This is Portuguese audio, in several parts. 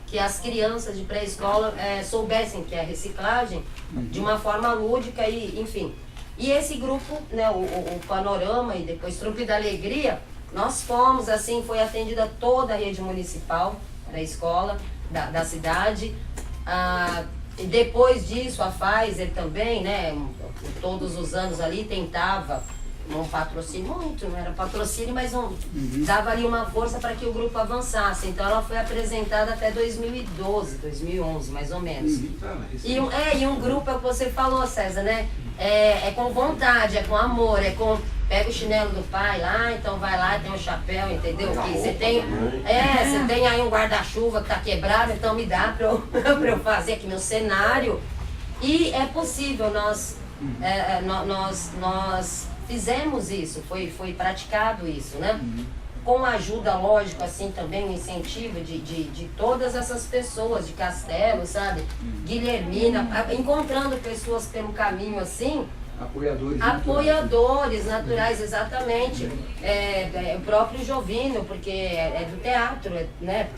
que as crianças de pré-escola soubessem que é reciclagem de uma forma lúdica e, enfim. E esse grupo, né, o Panorama e depois Trupe da Alegria, nós fomos, assim, foi atendida toda a rede municipal da escola, da cidade. E depois disso, a Pfizer também, né, todos os anos ali tentava um patrocínio, não era patrocínio, mas dava ali uma força para que o grupo avançasse. Então ela foi apresentada até 2012, 2011, mais ou menos. E um grupo, é o que você falou, César, né? É com vontade, é com amor, é com... Pega o chinelo do pai lá, então vai lá, tem um chapéu, entendeu? Que você tem, você tem aí um guarda-chuva que tá quebrado, então me dá pra eu fazer aqui meu cenário. E é possível, nós fizemos isso, foi praticado isso, né? Com a ajuda, lógico, assim, também o incentivo de todas essas pessoas de Castelo, sabe? Guilhermina, encontrando pessoas pelo caminho, assim, apoiadores naturais, exatamente. O próprio Jovino, porque é do teatro, né?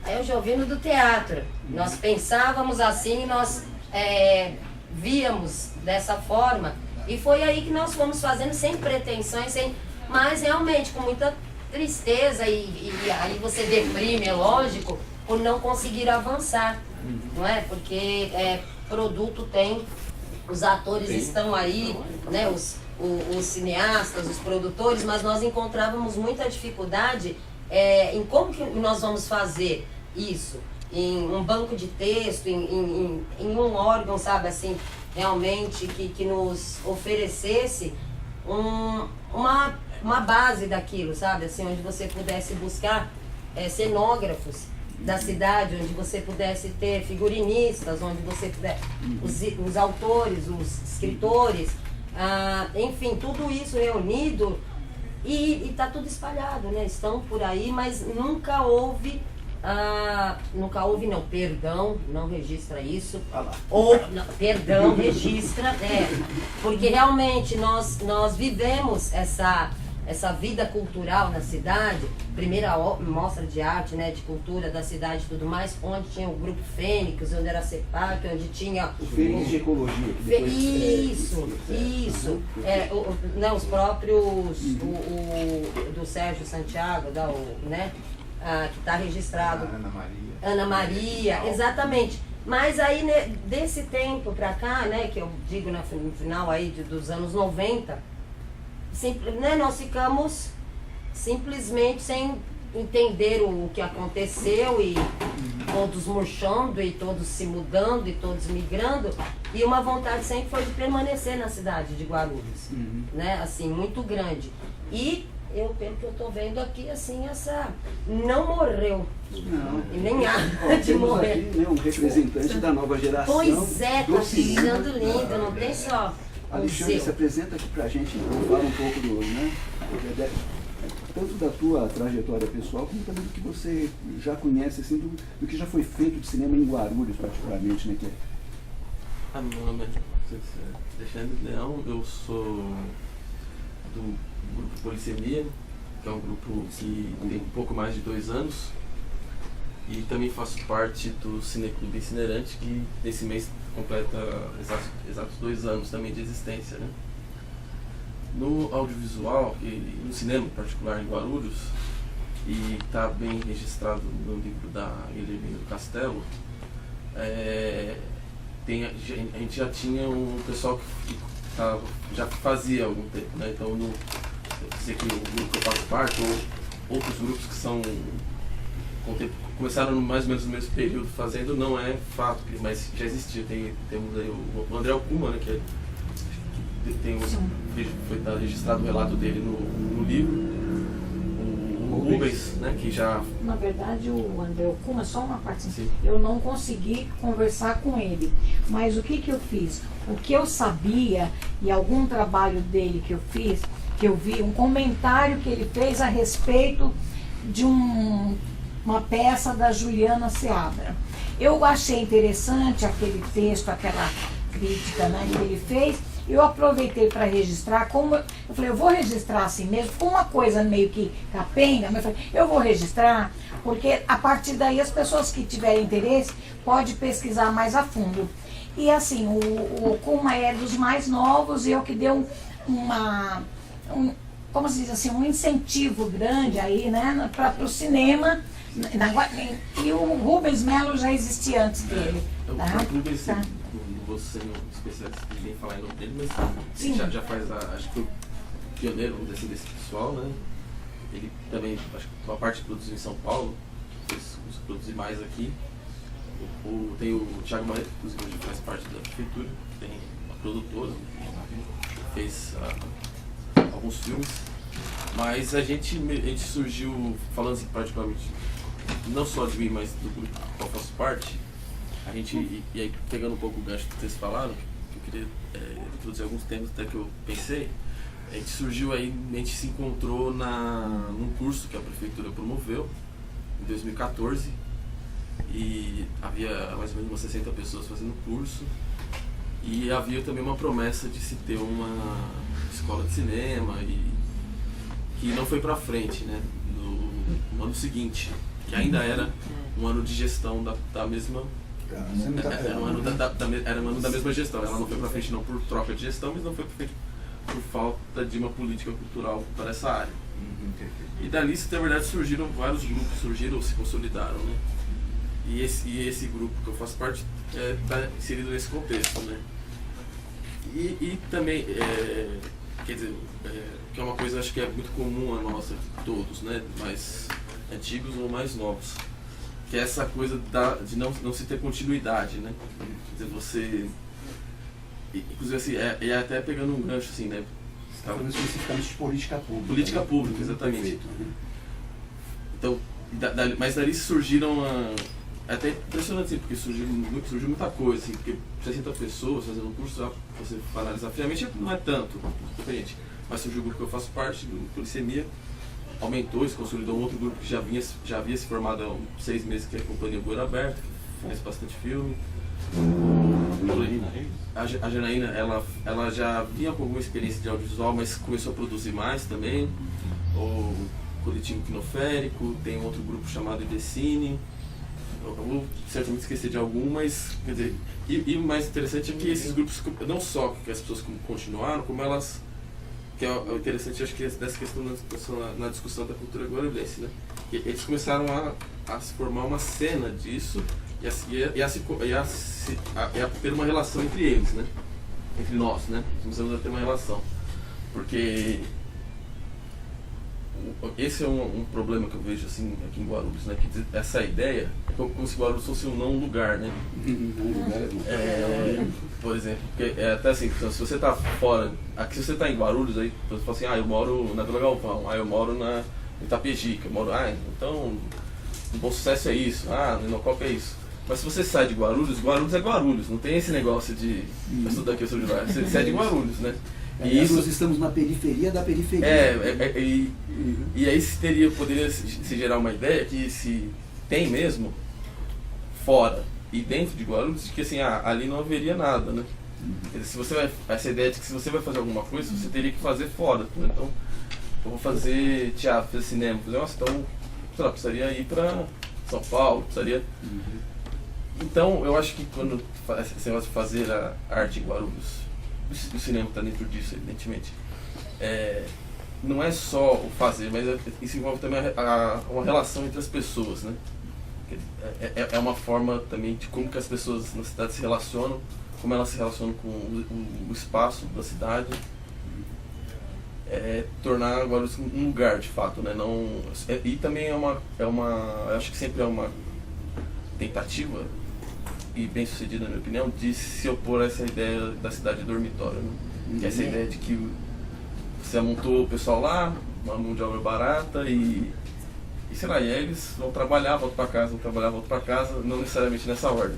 É o Jovino do teatro. Nós pensávamos assim, nós víamos dessa forma. E foi aí que nós fomos fazendo sem pretensões, mas realmente com muita tristeza e aí você deprime, é lógico, por não conseguir avançar, não é? Porque produto tem... Os atores estão aí, né, os cineastas, os produtores, mas nós encontrávamos muita dificuldade em como que nós vamos fazer isso. Em um banco de texto, em um órgão, sabe, assim, realmente que nos oferecesse uma base daquilo, sabe, assim, onde você pudesse buscar cenógrafos da cidade, onde você pudesse ter figurinistas, onde você pudesse os autores, os escritores, enfim, tudo isso reunido e está tudo espalhado, né? Estão por aí, mas nunca houve não registra isso, perdão, registra, porque realmente nós vivemos essa vida cultural na cidade, primeira mostra de arte, né, de cultura da cidade e tudo mais, onde tinha o grupo Fênix, onde era a CEPAC, onde tinha... O Fênix de Ecologia. Isso. Os próprios, do Sérgio Santiago, né, que está registrado. Ana Maria, exatamente. Mas aí, né, desse tempo para cá, né, que eu digo no final aí dos anos 90, nós ficamos simplesmente sem entender o que aconteceu e todos murchando e todos se mudando e todos migrando, e uma vontade sempre foi de permanecer na cidade de Guarulhos, né, assim, muito grande. E pelo que eu estou vendo aqui, assim, não morreu. Não. E nem há de morrer. Aqui, né, um representante da nova geração. Pois é, tá ficando lindo, não tem só. Alexandre, se apresenta aqui pra gente, fala um pouco tanto da tua trajetória pessoal, como também do que você já conhece, assim, do que já foi feito de cinema em Guarulhos, particularmente, né? Meu nome é Alexandre Leão, eu sou do grupo Polissemia, que é um grupo que tem um pouco mais de 2 anos, e também faço parte do Cineclube Incinerante, que nesse mês completa exatos 2 anos também de existência, né? No audiovisual e no cinema em particular em Guarulhos, e está bem registrado no livro da Guilhermina do Castelo, a gente já tinha um pessoal que já fazia há algum tempo, né? Então, eu sei que o grupo que eu faço parte, ou outros grupos que são começaram mais ou menos no mesmo período fazendo, não é fato, mas já existia. Temos aí o André Alcuma, né, que foi registrado o relato dele no livro. O Rubens, né, que já... Na verdade, o André Alcuma, só uma parte, sim. Eu não consegui conversar com ele, mas o que eu fiz? O que eu sabia, e algum trabalho dele que eu fiz, que eu vi, um comentário que ele fez a respeito de uma peça da Juliana Seabra. Eu achei interessante aquele texto, aquela crítica, né, que ele fez, Eu aproveitei para registrar, como eu falei, eu vou registrar assim mesmo, ficou uma coisa meio que capenga, mas eu falei, eu vou registrar, porque a partir daí as pessoas que tiverem interesse podem pesquisar mais a fundo. E assim, o Kuma é dos mais novos e eu que deu como se diz assim, um incentivo grande aí, né, para o cinema. E o Rubens Melo já existia antes dele. O Rubens, não vou ser um especialista de nem falar em nome dele, mas ele já faz, acho que foi o pioneiro desse pessoal, né? Ele também, acho que uma parte produziu em São Paulo, fez produzir mais aqui. Tem o Thiago Mareto, que inclusive faz parte da prefeitura, tem uma produtora, fez alguns filmes, mas a gente surgiu, falando assim particularmente, não só de mim, mas do grupo do qual faço parte, a gente, e aí pegando um pouco o gancho que vocês falaram, que eu queria introduzir alguns temas até que eu pensei, a gente surgiu aí, a gente se encontrou num curso que a prefeitura promoveu, em 2014, e havia mais ou menos umas 60 pessoas fazendo o curso, e havia também uma promessa de se ter uma escola de cinema, e que não foi para frente, né, no ano seguinte, que ainda era um ano de gestão da mesma... Era um ano da mesma gestão. Ela não foi para frente não por troca de gestão, mas não foi para frente por falta de uma política cultural para essa área. E dali, na verdade, surgiram vários grupos, se consolidaram, né? E esse grupo que eu faço parte está inserido nesse contexto, né? E também, quer dizer, que é uma coisa acho que é muito comum a nossa, de todos, né? Mais antigos ou mais novos, que é essa coisa de não se ter continuidade, né? Quer dizer, você... Inclusive, assim, até pegando um gancho, assim, né? Você está falando especificamente de política pública. Política pública, exatamente. Perfeito, né? Então, mas dali surgiram... até impressionante, assim, porque surgiu muita coisa, assim, porque 60 pessoas fazendo um curso, você analisar friamente, não é tanto, gente. Mas surgiu o grupo que eu faço parte, do Polissemia, aumentou, se consolidou um outro grupo que já havia se formado há 6 meses, que é a Companhia Goura Aberta, que faz bastante filme. A Janaína, ela já vinha com alguma experiência de audiovisual, mas começou a produzir mais também. O Coletivo Quinoférico, tem um outro grupo chamado Idecine. Eu vou certamente esquecer de algum, mas, quer dizer, e o mais interessante é que esses grupos, não só que as pessoas continuaram, como elas... Que é o interessante, acho que dessa questão na discussão da cultura guarulhense, né? Eles começaram a se formar uma cena disso e a ter uma relação entre eles, né? Entre nós, né? Começamos a ter uma relação. Porque esse é um problema que eu vejo assim aqui em Guarulhos, né? Que essa ideia é como se Guarulhos fosse um não lugar, né? Por exemplo, porque até assim, então, se você está fora, aqui se você está em Guarulhos, aí você fala assim, eu moro na Vila Galvão, eu moro na Itapejica, eu moro, então, o Bom Sucesso é isso, no qual que é isso? Mas se você sai de Guarulhos, Guarulhos é Guarulhos, não tem esse negócio de eu sou daqui, eu sou de lá, você sai de Guarulhos, né? E isso, nós estamos na periferia da periferia. E aí poderia se gerar uma ideia que se tem mesmo fora e dentro de Guarulhos, de que assim, ali não haveria nada, né? Se você essa ideia de que se você vai fazer alguma coisa, você teria que fazer fora, né? Então, eu vou fazer teatro, fazer cinema, então, sei lá, precisaria ir para São Paulo, precisaria... Então, eu acho que quando esse negócio de fazer a arte em Guarulhos, o cinema está dentro disso, evidentemente. Não é só o fazer, mas isso envolve também uma relação entre as pessoas, né? É uma forma também de como que as pessoas na cidade se relacionam, como elas se relacionam com o espaço da cidade. Tornar Guarulhos um lugar, de fato, né? E também eu acho que sempre é uma tentativa, e bem sucedida na minha opinião, de se opor a essa ideia da cidade dormitório, né? Que é essa ideia de que você amontou o pessoal lá, uma mão de obra barata e sei lá, e aí eles vão trabalhar, voltam para casa, vão trabalhar, voltam para casa, não necessariamente nessa ordem.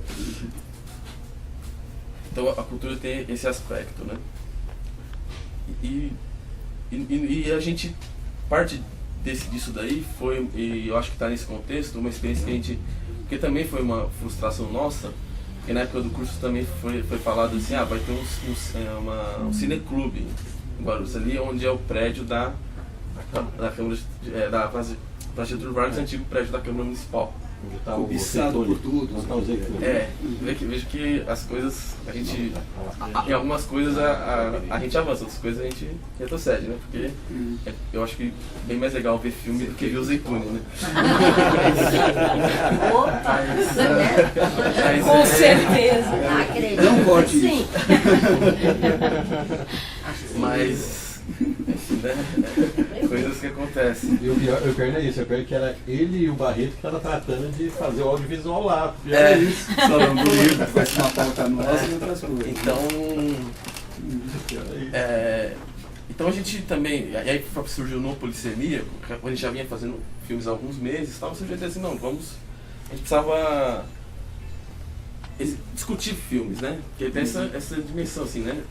Então a cultura tem esse aspecto, né? E a gente, parte disso daí foi, e eu acho que está nesse contexto, uma experiência que a gente, porque também foi uma frustração nossa, E na época do curso também foi falado assim, vai ter um cineclube em Guarulhos, ali onde é o prédio da Câmara, da Getúlio Vargas, antigo prédio da Câmara Municipal. Cobiçado por tudo. Vejo que as coisas, a gente, em algumas coisas a gente avança, outras coisas a gente retrocede, né? Porque eu acho que é bem mais legal ver filme do que ver o Zeytuni, né? Opa! Com certeza. Acredito. Não corte sim. Mas, né? Coisas que acontecem. E o pior não é isso, o pior é que era ele e o Barreto que estavam tratando de fazer o audiovisual lá. Isso. Falando do livro, faz uma pauta nossa e outras coisas. Então a gente também, e aí surgiu no Polissemia, quando a gente já vinha fazendo filmes há alguns meses, surgiu assim, não, a gente precisava discutir filmes, né? Porque tem essa dimensão assim, né?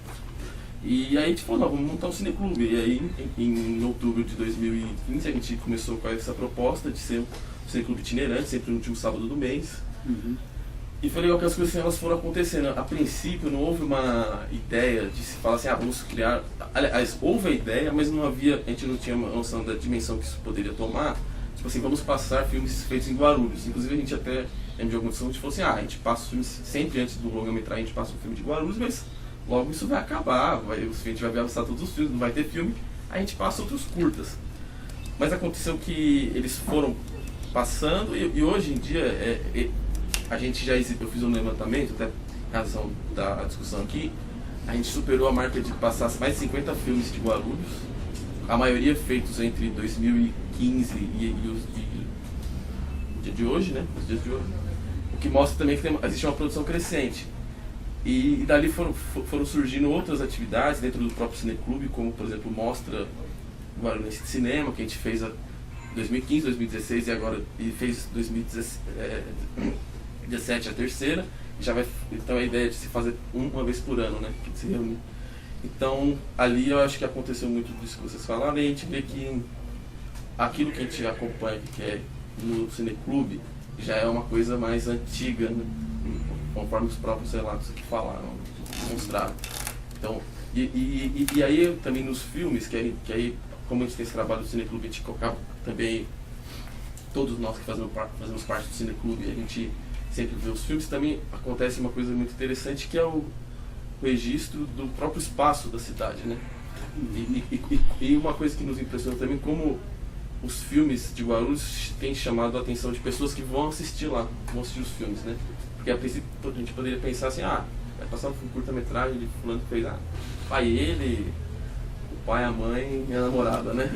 E aí a gente falou, não, vamos montar um cineclube. E aí em outubro de 2015 a gente começou com essa proposta de ser um cineclube itinerante, sempre no último sábado do mês. E foi legal que as coisas assim, elas foram acontecendo. A princípio não houve uma ideia de se falar assim, vamos criar... Aliás, houve a ideia, mas não havia, a gente não tinha uma noção da dimensão que isso poderia tomar. Tipo assim, vamos passar filmes feitos em Guarulhos. Inclusive a gente até, em alguma discussão, a gente falou assim, a gente passa os filmes, sempre antes do longa-metragem a gente passa um filme de Guarulhos, mas logo isso vai acabar, a gente vai avançar todos os filmes, não vai ter filme, a gente passa outros curtas. Mas aconteceu que eles foram passando e hoje em dia a gente já eu fiz um levantamento, até em razão da discussão aqui, a gente superou a marca de passar mais de 50 filmes de Guarulhos, a maioria feitos entre 2015 e o dia de hoje, né? Os dias de hoje. O que mostra também que existe uma produção crescente. E dali foram surgindo outras atividades dentro do próprio cineclube, como por exemplo Mostra Guarulhense de Cinema, que a gente fez em 2015, 2016 e agora fez 2017 a terceira. Então a ideia é de se fazer uma vez por ano, né? Que se reúne. Então ali eu acho que aconteceu muito disso que vocês falaram, e a gente vê que aquilo que a gente acompanha, que é no cineclube, já é uma coisa mais antiga, né? Conforme os próprios relatos aqui falaram, mostraram. Então, e aí também nos filmes, que aí como a gente tem esse trabalho do cineclube, a gente colocava também, todos nós que fazemos parte do cineclube, a gente sempre vê os filmes, também acontece uma coisa muito interessante, que é o registro do próprio espaço da cidade, né? E uma coisa que nos impressiona também, como os filmes de Guarulhos têm chamado a atenção de pessoas que vão assistir lá, vão assistir os filmes, né? Porque a princípio a gente poderia pensar assim, vai passar um curta-metragem de fulano que fez, pai ele, o pai, a mãe e a namorada, né?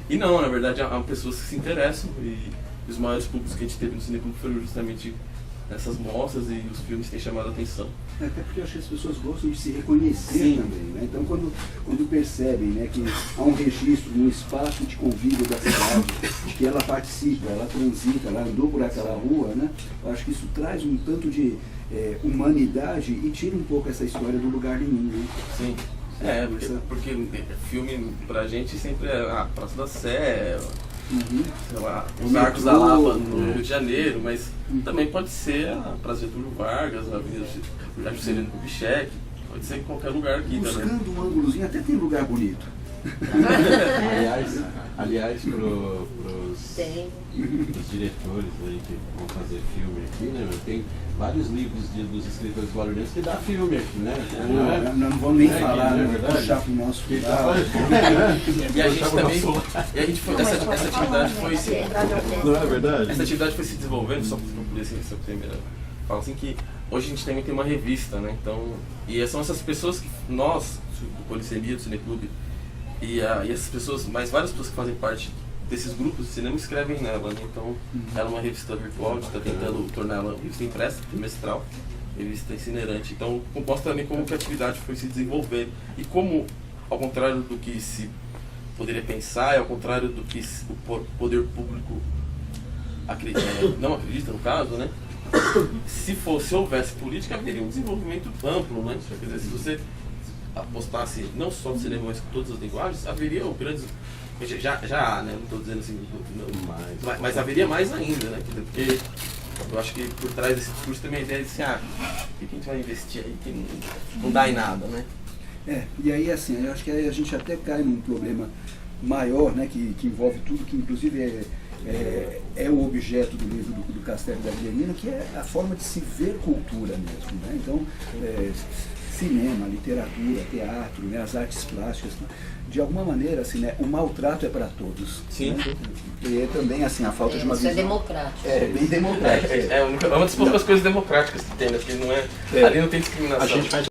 E não, na verdade há pessoas que se interessam, e os maiores públicos que a gente teve no cineclube foram justamente essas mostras, e os filmes têm chamado a atenção. Até porque eu acho que as pessoas gostam de se reconhecer também, né? Então quando percebem, né, que há um registro, um espaço de convívio da cidade, de que ela participa, ela transita, ela andou por aquela rua, né? Eu acho que isso traz um tanto de humanidade e tira um pouco essa história do lugar nenhum, né? Sim. Porque filme pra gente sempre é a Praça da Sé, sei lá, os Arcos da Lapa no Rio de Janeiro, mas também pode ser a Praça Getúlio Vargas, a Avenida Juscelino Kubitschek, pode ser em qualquer lugar aqui também. Buscando um ângulozinho, até tem lugar bonito. Aliás, pros diretores aí que vão fazer filme aqui, né? Tem vários livros dos escritores guarulhenses que dá filme aqui, né? Não vou nem falar, né? Verdade. Puxar pro nosso final. E a gente também, essa atividade foi se... Não é verdade? Essa atividade foi se desenvolvendo, só para concluir essa primeira fala assim, que hoje a gente também tem uma revista, né? Então, e são essas pessoas que nós, do Polissemia, do Cineclube, e essas pessoas, mais várias pessoas que fazem parte desses grupos de cinema escrevem nela, né? Então ela é uma revista virtual, a gente está tentando torná-la revista impressa, trimestral, revista itinerante. Então mostra também como que a atividade foi se desenvolvendo e como, ao contrário do que se poderia pensar, ao contrário do que o poder público não acredita no caso, né? Se houvesse política, haveria um desenvolvimento amplo, né? Quer dizer, se você apostasse não só no cinema, mas com todas as linguagens, haveria grandes... Já há, né? Não estou dizendo assim, mas haveria mais ainda, né? Porque Eu acho que por trás desse discurso tem uma ideia de assim, por que a gente vai investir aí que não dá em nada, né? E aí assim, eu acho que a gente até cai num problema maior, né, que envolve tudo, que inclusive é o objeto do livro do Castelli da Bianchina, que é a forma de se ver cultura mesmo, né? Então, cinema, literatura, teatro, né, as artes plásticas, de alguma maneira, assim, né, o maltrato é para todos. Sim, né? sim. E também, assim, a falta de uma visão... Isso é democrático. Bem democrático. É uma das poucas coisas democráticas que tem, né? Porque não ali não tem discriminação. A gente faz